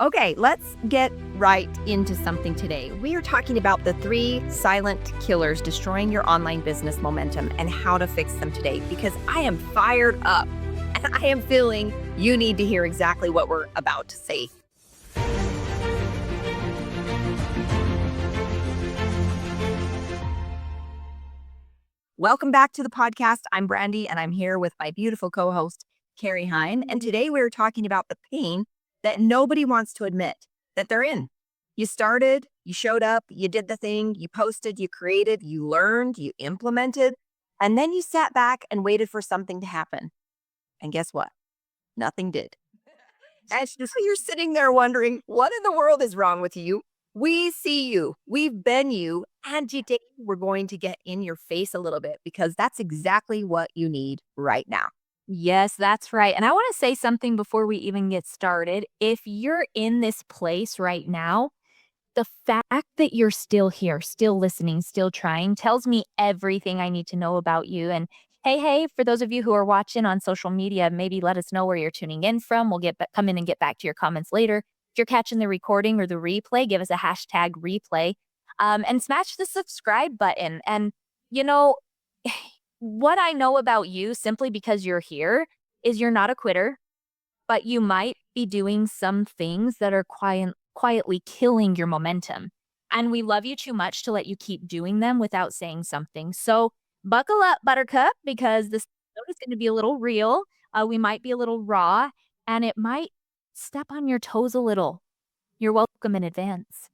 Okay, let's get right into something today. We are talking about the 3 silent killers destroying your online business momentum and how to fix them today because I am fired up and I am feeling you need to hear exactly what we're about to say. Welcome back to the podcast. I'm Brandy and I'm here with my beautiful co-host, Carrie Hine. And today we're talking about the pain that nobody wants to admit that they're in. You started, you showed up, you did the thing, you posted, you created, you learned, you implemented, and then you sat back and waited for something to happen. And guess what? Nothing did. And so you're sitting there wondering, what in the world is wrong with you? We see you, we've been you, and today we're going to get in your face a little bit because that's exactly what you need right now. Yes, that's right. And I want to say something before we even get started. If you're in this place right now, the fact that you're still here, still listening, still trying tells me everything I need to know about you. And hey, for those of you who are watching on social media, maybe let us know where you're tuning in from. We'll come in and get back to your comments later. If you're catching the recording or the replay, give us a hashtag replay and smash the subscribe button. And, you know, what I know about you simply because you're here is you're not a quitter, but you might be doing some things that are quietly killing your momentum. And we love you too much to let you keep doing them without saying something. So buckle up, Buttercup, because this episode is going to be a little real. We might be a little raw, and it might step on your toes a little. You're welcome in advance.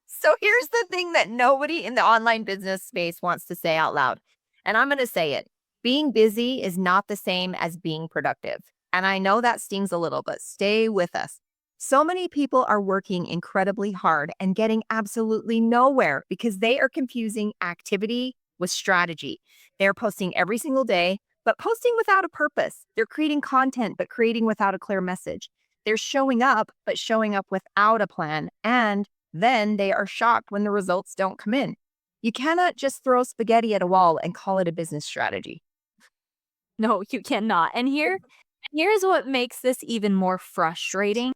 So here's the thing that nobody in the online business space wants to say out loud. And I'm going to say it. Being busy is not the same as being productive. And I know that stings a little, but stay with us. So many people are working incredibly hard and getting absolutely nowhere because they are confusing activity with strategy. They're posting every single day, but posting without a purpose. They're creating content, but creating without a clear message. They're showing up, but showing up without a plan. And then they are shocked when the results don't come in. You cannot just throw spaghetti at a wall and call it a business strategy. No, you cannot. And here's what makes this even more frustrating.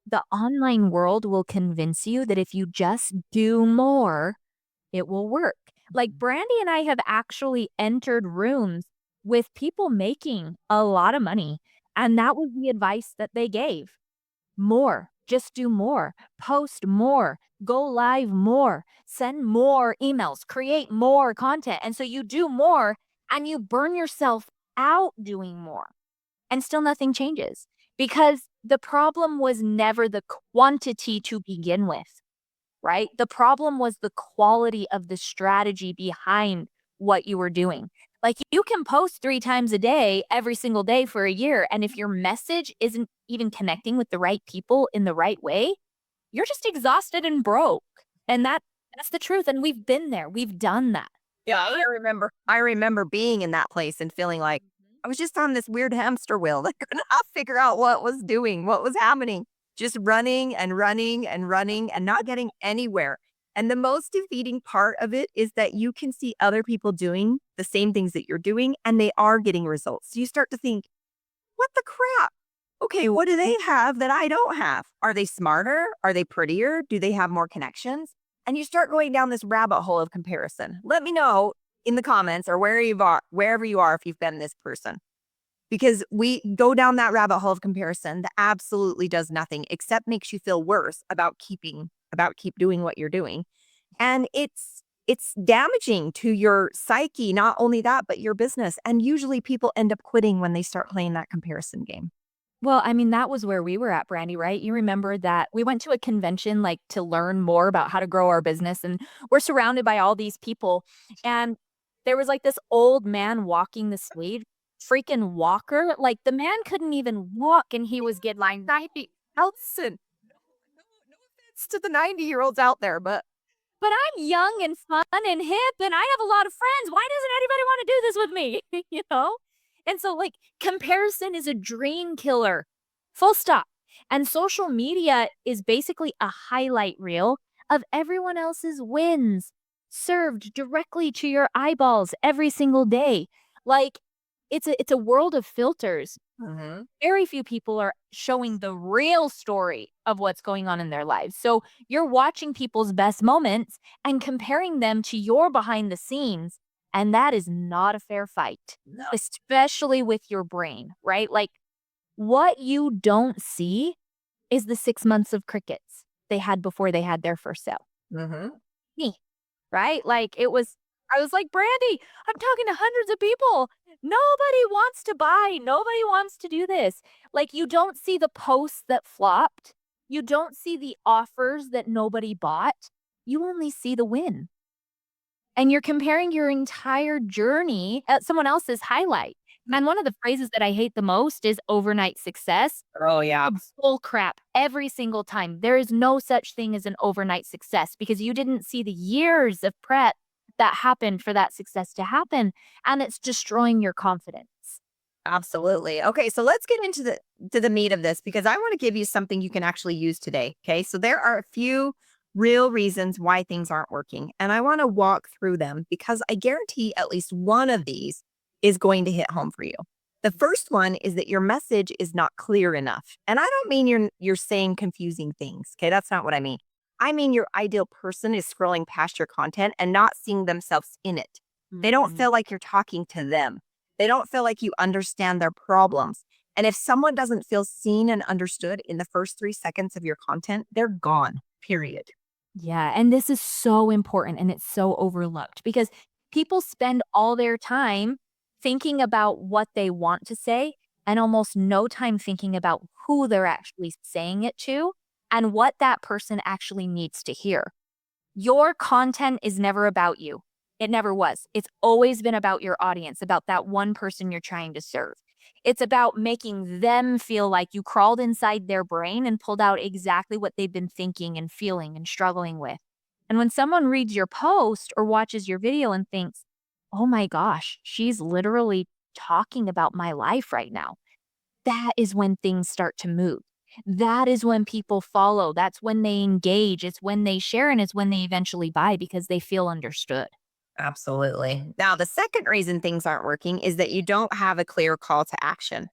The online world will convince you that if you just do more, it will work. Like Brandy and I have actually entered rooms with people making a lot of money, and that was the advice that they gave. More, just do more, post more, go live more, send more emails, create more content. And so you do more and you burn yourself out doing more and still nothing changes because the problem was never the quantity to begin with, right? The problem was the quality of the strategy behind what you were doing. Like you can post 3 times a day, every single day for a year. And if your message isn't even connecting with the right people in the right way, you're just exhausted and broke. And that's the truth. And we've been there. We've done that. Yeah, I remember being in that place and feeling like I was just on this weird hamster wheel that could not figure out what was happening. Just running and running and running and not getting anywhere. And the most defeating part of it is that you can see other people doing the same things that you're doing and they are getting results. So you start to think, what the crap? Okay, what do they have that I don't have? Are they smarter? Are they prettier? Do they have more connections? And you start going down this rabbit hole of comparison. Let me know in the comments or wherever you are if you've been this person. Because we go down that rabbit hole of comparison that absolutely does nothing except makes you feel worse about keep doing what you're doing. And it's damaging to your psyche, not only that, but your business. And usually people end up quitting when they start playing that comparison game. Well, I mean, that was where we were at, Brandy, right? You remember that we went to a convention like to learn more about how to grow our business, and we're surrounded by all these people. And there was like this old man walking the stage, freaking walker. Like the man couldn't even walk, and he was getting like 90. Listen, no offense to the 90-year-olds out there, But I'm young and fun and hip, and I have a lot of friends. Why doesn't anybody want to do this with me? you know? And so, like, comparison is a dream killer, full stop. And social media is basically a highlight reel of everyone else's wins served directly to your eyeballs every single day. Like, it's a world of filters. Mhm. Very few people are showing the real story of what's going on in their lives. So you're watching people's best moments and comparing them to your behind the scenes. And that is not a fair fight, No. especially with your brain, right? Like what you don't see is the 6 months of crickets they had before they had their first sale. Mhm. Me, right? I was like, Brandy, I'm talking to hundreds of people. Nobody wants to buy. Nobody wants to do this. Like, you don't see the posts that flopped. You don't see the offers that nobody bought. You only see the win. And you're comparing your entire journey at someone else's highlight. And one of the phrases that I hate the most is overnight success. Oh, yeah. Bull crap every single time. There is no such thing as an overnight success because you didn't see the years of prep that happened for that success to happen, and it's destroying your confidence. Absolutely. Okay, so let's get into the meat of this because I want to give you something you can actually use today. Okay, so there are a few real reasons why things aren't working, and I want to walk through them because I guarantee at least one of these is going to hit home for you. The first one is that your message is not clear enough, and I don't mean you're saying confusing things. Okay, that's not what I mean. I mean your ideal person is scrolling past your content and not seeing themselves in it. They don't Mhm. feel like you're talking to them. They don't feel like you understand their problems. And if someone doesn't feel seen and understood in the first 3 seconds of your content, they're gone, period. Yeah, and this is so important and it's so overlooked because people spend all their time thinking about what they want to say and almost no time thinking about who they're actually saying it to and what that person actually needs to hear. Your content is never about you. It never was. It's always been about your audience, about that one person you're trying to serve. It's about making them feel like you crawled inside their brain and pulled out exactly what they've been thinking and feeling and struggling with. And when someone reads your post or watches your video and thinks, oh my gosh, she's literally talking about my life right now, that is when things start to move. That is when people follow. That's when they engage. It's when they share and it's when they eventually buy because they feel understood. Absolutely. Now, the second reason things aren't working is that you don't have a clear call to action.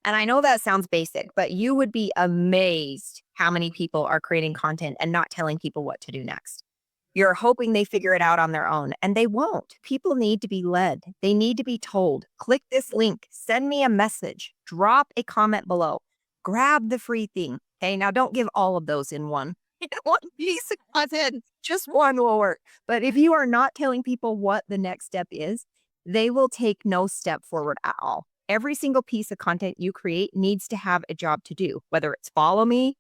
And I know that sounds basic, but you would be amazed how many people are creating content and not telling people what to do next. You're hoping they figure it out on their own, and they won't. People need to be led. They need to be told, click this link, send me a message, drop a comment below, grab the free thing. Okay, now don't give all of those in one. In one piece of content, just one will work. But if you are not telling people what the next step is, they will take no step forward at all. Every single piece of content you create needs to have a job to do, whether it's follow me,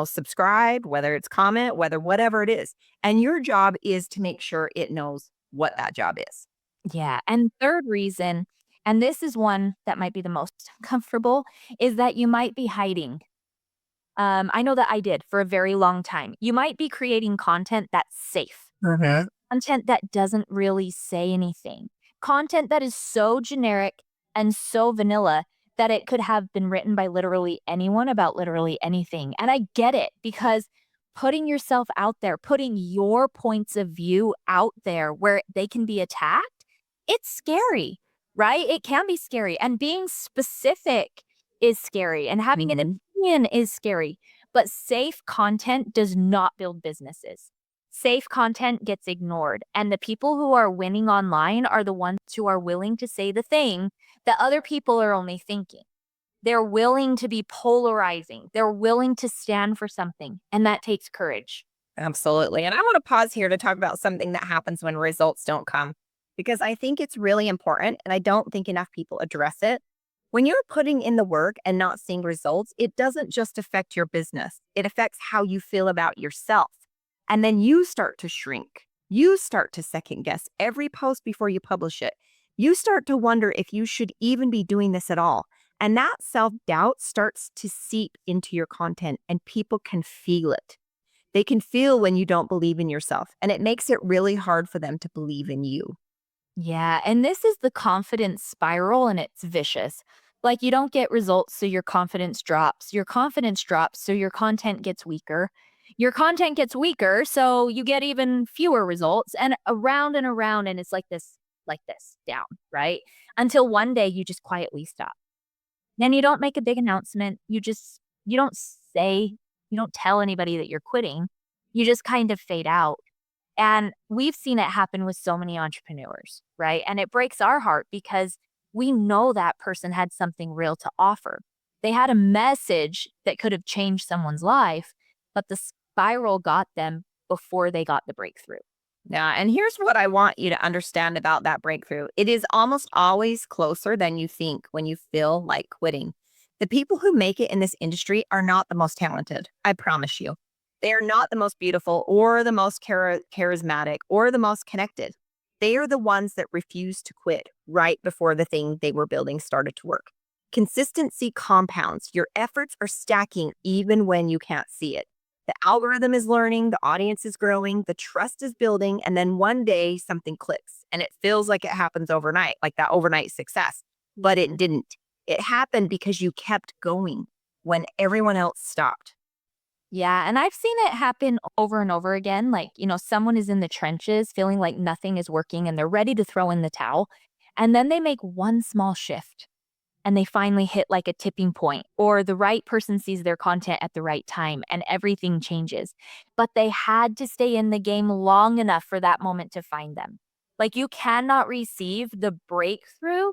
subscribe, whether it's comment, whether whatever it is. And your job is to make sure it knows what that job is. Yeah. And third reason, and this is one that might be the most comfortable, is that you might be hiding. I know that I did for a very long time. You might be creating content that's safe, Mhm. content that doesn't really say anything, content that is so generic and so vanilla that it could have been written by literally anyone about literally anything. And I get it because putting yourself out there, putting your points of view out there where they can be attacked, it's scary, right? It can be scary. And being specific is scary, and having an Mhm. opinion is scary. But safe content does not build businesses. Safe content gets ignored, and the people who are winning online are the ones who are willing to say the thing that other people are only thinking. They're willing to be polarizing. They're willing to stand for something, and that takes courage. Absolutely. And I want to pause here to talk about something that happens when results don't come, because I think it's really important. And I don't think enough people address it. When you're putting in the work and not seeing results, it doesn't just affect your business, it affects how you feel about yourself. And then you start to shrink. You start to second guess every post before you publish it. You start to wonder if you should even be doing this at all. And that self doubt starts to seep into your content, and people can feel it. They can feel when you don't believe in yourself, and it makes it really hard for them to believe in you. Yeah, and this is the confidence spiral, and it's vicious. Like, you don't get results, so your confidence drops. Your confidence drops, so your content gets weaker. Your content gets weaker, so you get even fewer results, and around, and it's like this, down, right? Until one day you just quietly stop. Then you don't make a big announcement. You don't say, you don't tell anybody that you're quitting. You just kind of fade out. And we've seen it happen with so many entrepreneurs, right? And it breaks our heart because we know that person had something real to offer. They had a message that could have changed someone's life, but the spiral got them before they got the breakthrough. Yeah. And here's what I want you to understand about that breakthrough it is almost always closer than you think when you feel like quitting. The people who make it in this industry are not the most talented. I promise you. They are not the most beautiful or the most charismatic or the most connected. They are the ones that refuse to quit right before the thing they were building started to work. Consistency compounds. Your efforts are stacking even when you can't see it. The algorithm is learning, the audience is growing, the trust is building, and then one day something clicks and it feels like it happens overnight, like that overnight success. But it didn't. It happened because you kept going when everyone else stopped. Yeah, and I've seen it happen over and over again. Like, someone is in the trenches feeling like nothing is working and they're ready to throw in the towel. And then they make one small shift and they finally hit like a tipping point, or the right person sees their content at the right time and everything changes. But they had to stay in the game long enough for that moment to find them. Like, you cannot receive the breakthrough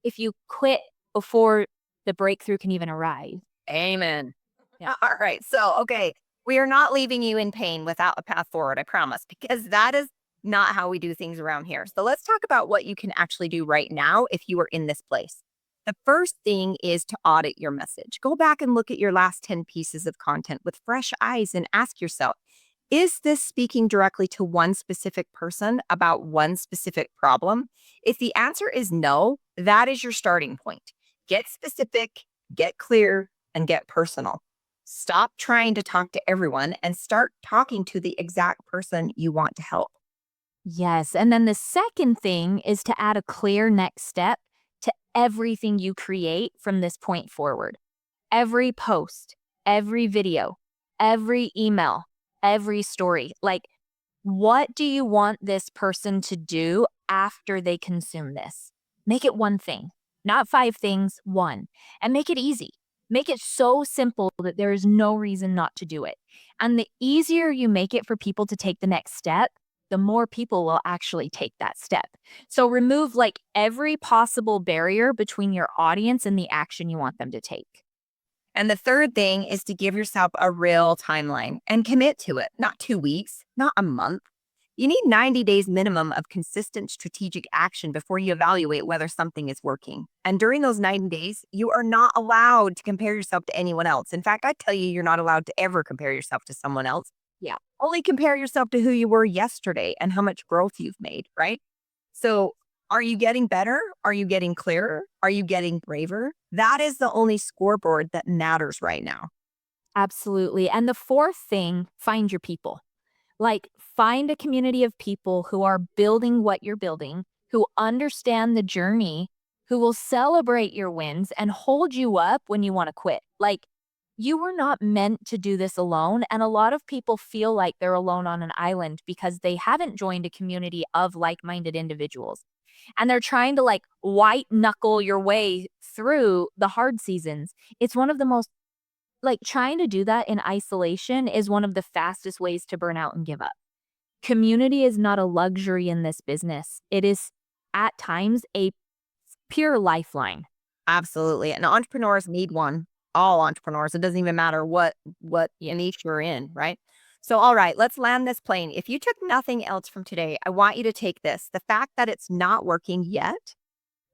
if you quit before the breakthrough can even arrive. Amen. Yeah. All right. So, okay, we are not leaving you in pain without a path forward, I promise, because that is not how we do things around here. So, let's talk about what you can actually do right now if you are in this place. The first thing is to audit your message. Go back and look at your last 10 pieces of content with fresh eyes and ask yourself, is this speaking directly to one specific person about one specific problem? If the answer is no, that is your starting point. Get specific, get clear, and get personal. Stop trying to talk to everyone and start talking to the exact person you want to help. Yes. And then the second thing is to add a clear next step to everything you create from this point forward. Every post, every video, every email, every story. Like, what do you want this person to do after they consume this? Make it one thing, not five things, one. And make it easy. Make it so simple that there is no reason not to do it. And the easier you make it for people to take the next step, the more people will actually take that step. So remove like every possible barrier between your audience and the action you want them to take. And the third thing is to give yourself a real timeline and commit to it, not 2 weeks, not a month. You need 90 days minimum of consistent strategic action before you evaluate whether something is working. And during those 90 days, you are not allowed to compare yourself to anyone else. In fact, I tell you, you're not allowed to ever compare yourself to someone else. Yeah. Only compare yourself to who you were yesterday and how much growth you've made, right? So, are you getting better? Are you getting clearer? Are you getting braver? That is the only scoreboard that matters right now. Absolutely. And the fourth thing, find your people. Like, find a community of people who are building what you're building, who understand the journey, who will celebrate your wins and hold you up when you want to quit. Like, you were not meant to do this alone. And a lot of people feel like they're alone on an island because they haven't joined a community of like minded individuals. And they're trying to like white knuckle your way through the hard seasons. It's one of the most like, trying to do that in isolation is one of the fastest ways to burn out and give up. Community is not a luxury in this business. It is at times a pure lifeline. Absolutely. And entrepreneurs need one. All entrepreneurs. It doesn't even matter what Yeah. niche you're in, right? So all right, let's land this plane. If you took nothing else from today, I want you to take this. The fact that it's not working yet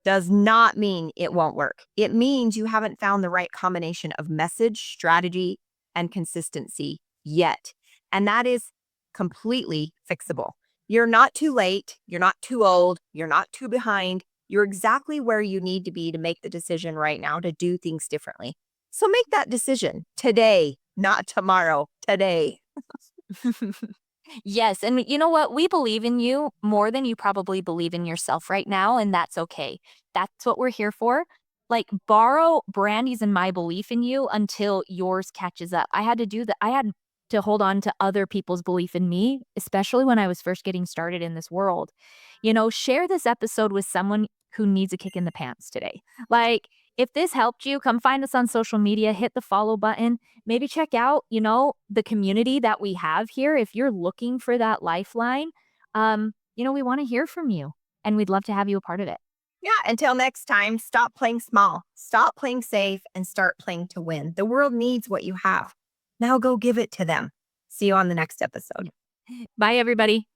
does not mean it won't work. It means you haven't found the right combination of message, strategy, and consistency yet. And that is completely fixable. You're not too late. You're not too old. You're not too behind. You're exactly where you need to be to make the decision right now to do things differently. So make that decision today, not tomorrow, today. Yes. And you know what? We believe in you more than you probably believe in yourself right now. And that's okay. That's what we're here for. Like, borrow Brandy's and my belief in you until yours catches up. I had to do that. I had to hold on to other people's belief in me, especially when I was first getting started in this world. Share this episode with someone who needs a kick in the pants today. Like, If this helped you, come find us on social media, hit the follow button, maybe check out, the community that we have here. If you're looking for that lifeline, we want to hear from you and we'd love to have you a part of it. Yeah, until next time, stop playing small, stop playing safe, and start playing to win. The world needs what you have. Now go give it to them. See you on the next episode. Bye, everybody.